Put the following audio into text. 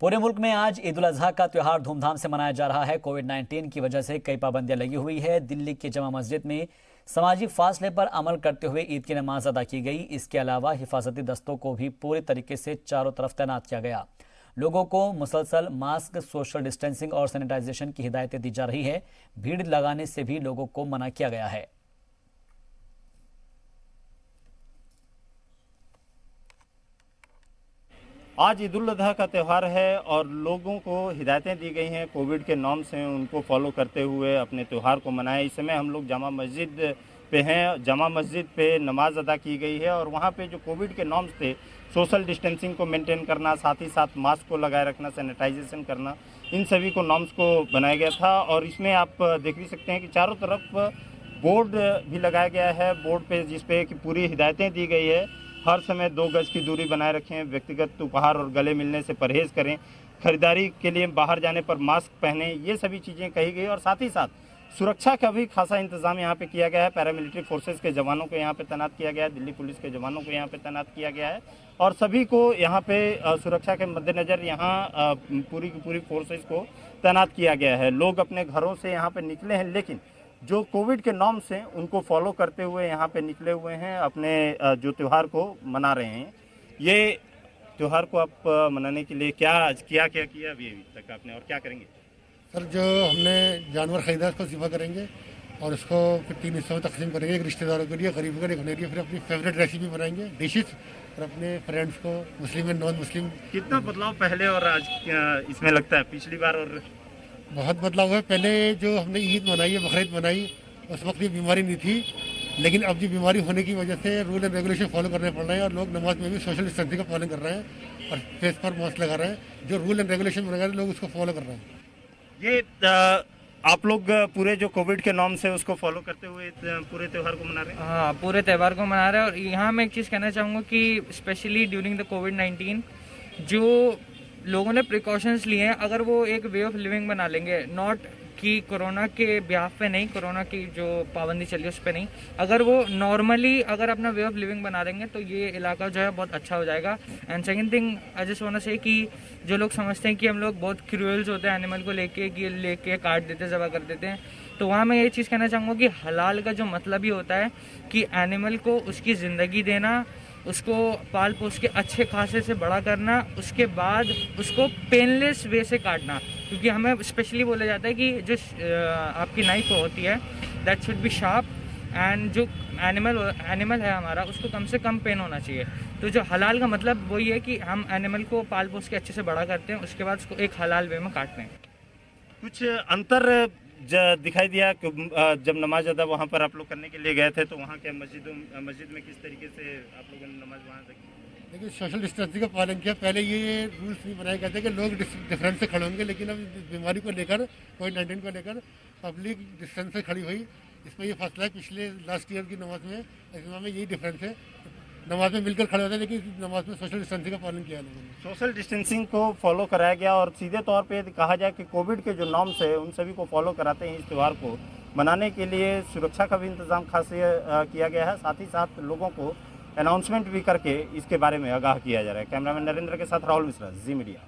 पूरे मुल्क में आज ईद उल अजहा का त्यौहार धूमधाम से मनाया जा रहा है। कोविड-19 की वजह से कई पाबंदियां लगी हुई है। दिल्ली की जमा मस्जिद में सामाजिक फासले पर अमल करते हुए ईद की नमाज अदा की गई। इसके अलावा हिफाजती दस्तों को भी पूरी तरीके से चारों तरफ तैनात किया गया। लोगों को मुसलसल मास्क, सोशल डिस्टेंसिंग और सैनिटाइजेशन की हिदायतें दी जा रही है। भीड़ लगाने से भी लोगों को मना किया गया है। आज ईद उल अजहा का त्यौहार है और लोगों को हिदायतें दी गई हैं। कोविड के नॉर्म्स हैं, उनको फॉलो करते हुए अपने त्यौहार को मनाएं। इस समय हम लोग जामा मस्जिद पे हैं। जामा मस्जिद पे नमाज अदा की गई है और वहाँ पे जो कोविड के नॉर्म्स थे, सोशल डिस्टेंसिंग को मेंटेन करना, साथ ही साथ मास्क को लगाए रखना, सैनिटाइजेशन करना, इन सभी को नॉर्म्स को बनाया गया था। और इसमें आप देख भी सकते हैं कि चारों तरफ बोर्ड भी लगाया गया है। बोर्ड पे जिसपे कि पूरी हिदायतें दी गई है। हर समय 2 गज की दूरी बनाए रखें, व्यक्तिगत उपहार और गले मिलने से परहेज़ करें, खरीदारी के लिए बाहर जाने पर मास्क पहनें, ये सभी चीज़ें कही गई। और साथ ही साथ सुरक्षा का भी खासा इंतजाम यहाँ पे किया गया है। पैरामिलिट्री फोर्सेस के जवानों को यहाँ पे तैनात किया गया है, दिल्ली पुलिस के जवानों को यहाँ पे तैनात किया गया है और सभी को यहाँ पे सुरक्षा के मद्देनज़र यहाँ पूरी की पूरी फोर्सेस को तैनात किया गया है। लोग अपने घरों से यहाँ पे निकले हैं, लेकिन जो कोविड के नॉर्म्स हैं उनको फॉलो करते हुए यहाँ पे निकले हुए हैं, अपने जो त्यौहार को मना रहे हैं। ये त्यौहार को आप मनाने के लिए क्या किया अभी तक आपने और क्या करेंगे? सर, जो हमने जानवर खरीदा उसको ज़िबा करेंगे और उसको फिर 3 हिस्सों में तकसीम करेंगे। एक रिश्तेदारों के लिए, गरीबों के लिए, अपने लिए, फिर अपनी फेवरेट रेसिपी बनाएंगे, डिशेस, और अपने फ्रेंड्स को, मुस्लिम एंड नॉन मुस्लिम। कितना बदलाव पहले और आज इसमें लगता है, पिछली बार और? बहुत बदलाव है। पहले जो हमने ईद मनाई है, बकरीद मनाई, उस वक्त ये बीमारी नहीं थी, लेकिन अब जो बीमारी होने की वजह से रूल एंड रेगुलेशन फॉलो करने पड़ रहे हैं और लोग नमाज में भी सोशल डिस्टेंसिंग का पालन कर रहे हैं और फेस पर मास्क लगा रहे हैं। जो रूल एंड रेगुलेशन बना रहे हैं, लोग उसको फॉलो कर रहे हैं। ये आप लोग पूरे जो कोविड के नॉर्म्स है उसको फॉलो करते हुए पूरे त्यौहार को मना रहे हैं? हाँ, पूरे त्यौहार को मना रहे हैं। और यहाँ मैं एक चीज़ कहना चाहूँगा कि स्पेशली ड्यूरिंग द कोविड-19 जो लोगों ने प्रिकॉशंस लिए हैं, अगर वो एक वे ऑफ लिविंग बना लेंगे, नॉट कि कोरोना के ब्याह पे नहीं, कोरोना की जो पाबंदी चली है उस पर नहीं, अगर वो नॉर्मली अगर अपना वे ऑफ लिविंग बना लेंगे तो ये इलाका जो है बहुत अच्छा हो जाएगा। And second thing I just want to say कि जो लोग समझते हैं कि हम लोग बहुत क्रूअल्स होते हैं एनिमल को लेके काट देते, ज़बह कर देते हैं, तो वहाँ मैं ये चीज़ कहना चाहूँगा कि हलाल का जो मतलब ही होता है कि एनिमल को उसकी ज़िंदगी देना, उसको पाल पोस के अच्छे खासे से बड़ा करना, उसके बाद उसको पेनलेस वे से काटना। क्योंकि हमें स्पेशली बोला जाता है कि जो आपकी नाइफ होती है that should be sharp, and जो एनिमल है हमारा उसको कम से कम पेन होना चाहिए। तो जो हलाल का मतलब वही है कि हम एनिमल को पाल पोस के अच्छे से बड़ा करते हैं, उसके बाद उसको एक हलाल वे में काटते हैं। कुछ अंतर दिखाई दिया कि जब नमाज अदा वहाँ पर आप लोग करने के लिए गए थे तो वहाँ के मस्जिद में किस तरीके से आप लोगों ने नमाज वहाँ तक? लेकिन सोशल डिस्टेंसिंग का पालन किया। पहले ये रूल्स नहीं बनाए गए थे कि लोग डिफरेंस से खड़े होंगे, लेकिन अब इस बीमारी को लेकर, कोविड-19 को लेकर पब्लिक डिस्टेंस से खड़ी हुई। इसमें ये फैसला है, पिछले लास्ट ईयर की नमाज में, इसमें यही डिफरेंस है। नमाज में मिलकर खड़े होते हैं, लेकिन नमाज में सोशल डिस्टेंसिंग का पालन किया लोगों ने। सोशल डिस्टेंसिंग को फॉलो कराया गया और सीधे तौर पे कहा जाए कि कोविड के जो नॉर्म्स है उन सभी को फॉलो कराते हैं। इस त्यौहार को मनाने के लिए सुरक्षा का भी इंतजाम खास किया गया है। साथ ही साथ लोगों को अनाउंसमेंट भी करके इसके बारे में आगाह किया जा रहा है। कैमरामैन नरेंद्र के साथ राहुल मिश्रा, जी मीडिया।